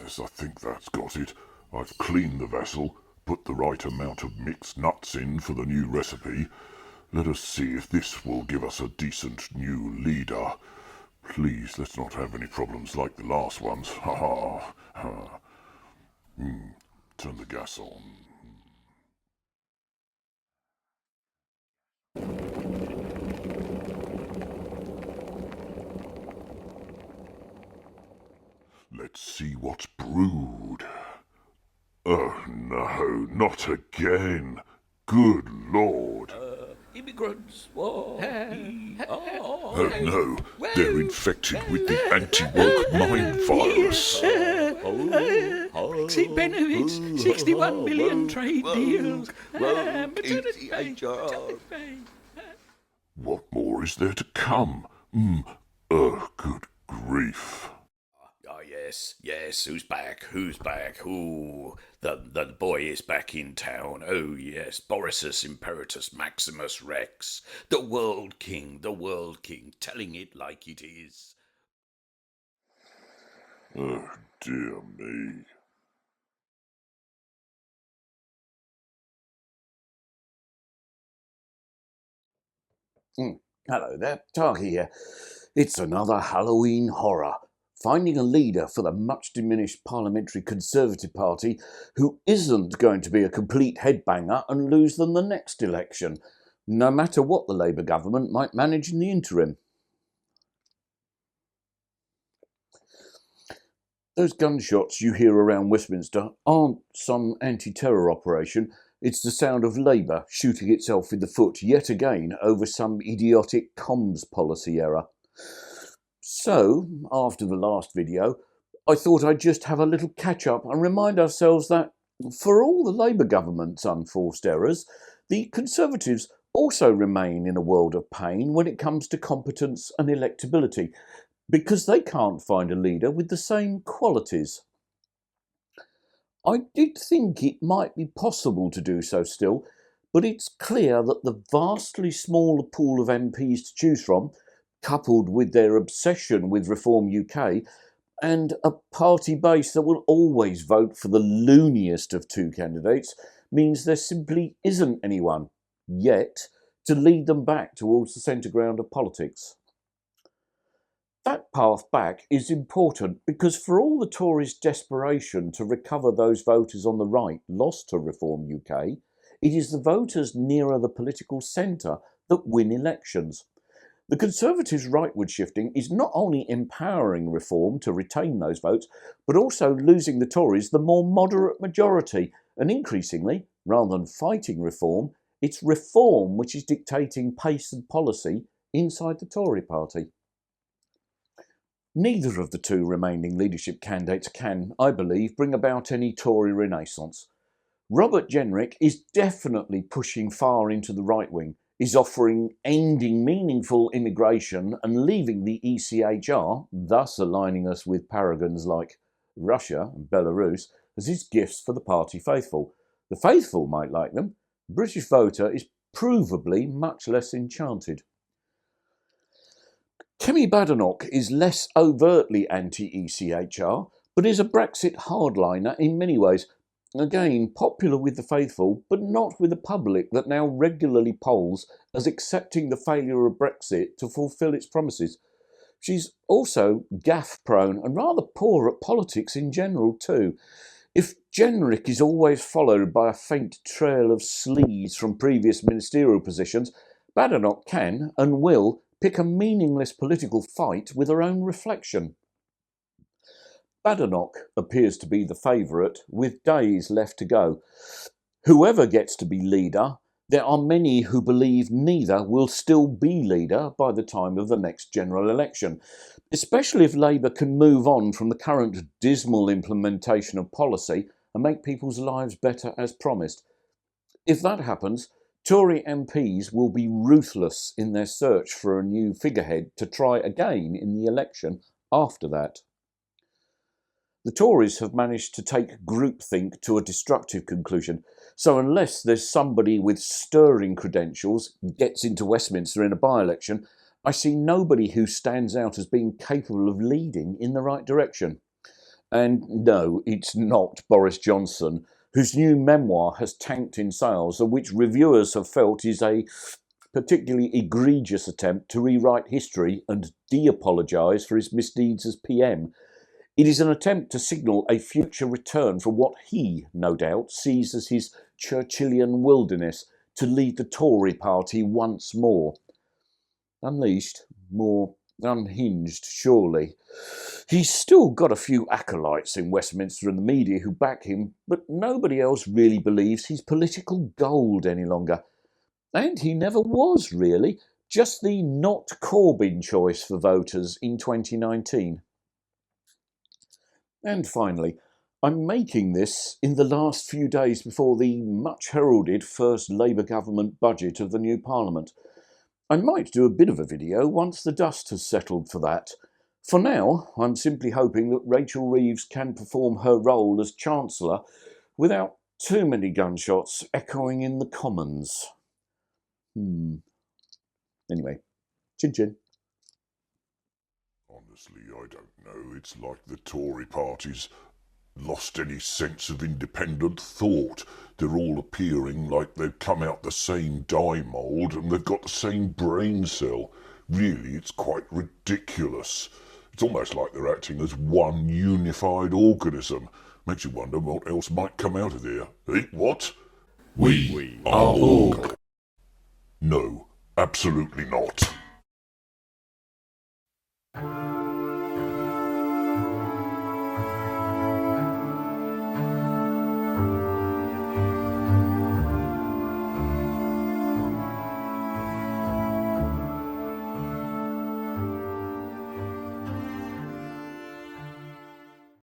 Yes, I think that's got it. I've cleaned the vessel, put the right amount of mixed nuts in for the new recipe. Let us see if this will give us a decent new leader. Please, let's not have any problems like the last ones. Ha ha. Ha. Turn the gas on. Let's see what's brewed. Oh no, not again. Good Lord. Immigrants, what? Oh no, they're infected with the anti-woke mind virus. Brexit benefits, 61 million trade deals. Maternity pay. What more is there to come? Good grief. Oh, yes, who's back? Ooh, the boy is back in town. Oh, yes, Borisus Imperatus Maximus Rex, the World King, telling it like it is. Oh dear me. Hello there, Tarky here. It's another Halloween horror. Finding a leader for the much diminished Parliamentary Conservative Party who isn't going to be a complete headbanger and lose them the next election, no matter what the Labour government might manage in the interim. Those gunshots you hear around Westminster aren't some anti-terror operation. It's the sound of Labour shooting itself in the foot yet again over some idiotic comms policy error. So, after the last video, I thought I'd just have a little catch-up and remind ourselves that, for all the Labour government's unforced errors, the Conservatives also remain in a world of pain when it comes to competence and electability, because they can't find a leader with the same qualities. I did think it might be possible to do so still, but it's clear that the vastly smaller pool of MPs to choose from, coupled with their obsession with Reform UK, and a party base that will always vote for the looniest of two candidates, means there simply isn't anyone, yet, to lead them back towards the centre ground of politics. That path back is important because for all the Tories' desperation to recover those voters on the right lost to Reform UK, it is the voters nearer the political centre that win elections. The Conservatives' rightward shifting is not only empowering Reform to retain those votes, but also losing the Tories the more moderate majority, and increasingly, rather than fighting Reform, it's Reform which is dictating pace and policy inside the Tory party. Neither of the two remaining leadership candidates can, I believe, bring about any Tory renaissance. Robert Jenrick is definitely pushing far into the right wing, is offering ending meaningful immigration and leaving the ECHR, thus aligning us with paragons like Russia and Belarus, as his gifts for the party faithful. The faithful might like them. The British voter is provably much less enchanted. Kemi Badenoch is less overtly anti-ECHR, but is a Brexit hardliner in many ways. Again, popular with the faithful, but not with the public that now regularly polls as accepting the failure of Brexit to fulfil its promises. She's also gaffe-prone and rather poor at politics in general too. If Jenrick is always followed by a faint trail of sleaze from previous ministerial positions, Badenoch can and will pick a meaningless political fight with her own reflection. Badenoch appears to be the favourite, with days left to go. Whoever gets to be leader, there are many who believe neither will still be leader by the time of the next general election, especially if Labour can move on from the current dismal implementation of policy and make people's lives better as promised. If that happens, Tory MPs will be ruthless in their search for a new figurehead to try again in the election after that. The Tories have managed to take groupthink to a destructive conclusion, so unless there's somebody with stirring credentials gets into Westminster in a by-election, I see nobody who stands out as being capable of leading in the right direction. And no, it's not Boris Johnson, whose new memoir has tanked in sales, and which reviewers have felt is a particularly egregious attempt to rewrite history and de-apologise for his misdeeds as PM. It is an attempt to signal a future return for what he, no doubt, sees as his Churchillian wilderness to lead the Tory party once more. Unleashed, more unhinged, surely. He's still got a few acolytes in Westminster and the media who back him, but nobody else really believes he's political gold any longer. And he never was, really, just the not Corbyn choice for voters in 2019. And finally, I'm making this in the last few days before the much heralded first Labour government budget of the new Parliament. I might do a bit of a video once the dust has settled for that. For now, I'm simply hoping that Rachel Reeves can perform her role as Chancellor without too many gunshots echoing in the Commons. Anyway, chin chin. Honestly, I don't know. It's like the Tory party's lost any sense of independent thought. They're all appearing like they've come out the same dye mould and they've got the same brain cell. Really, it's quite ridiculous. It's almost like they're acting as one unified organism. Makes you wonder what else might come out of there. Eh, what? We are org. No, absolutely not.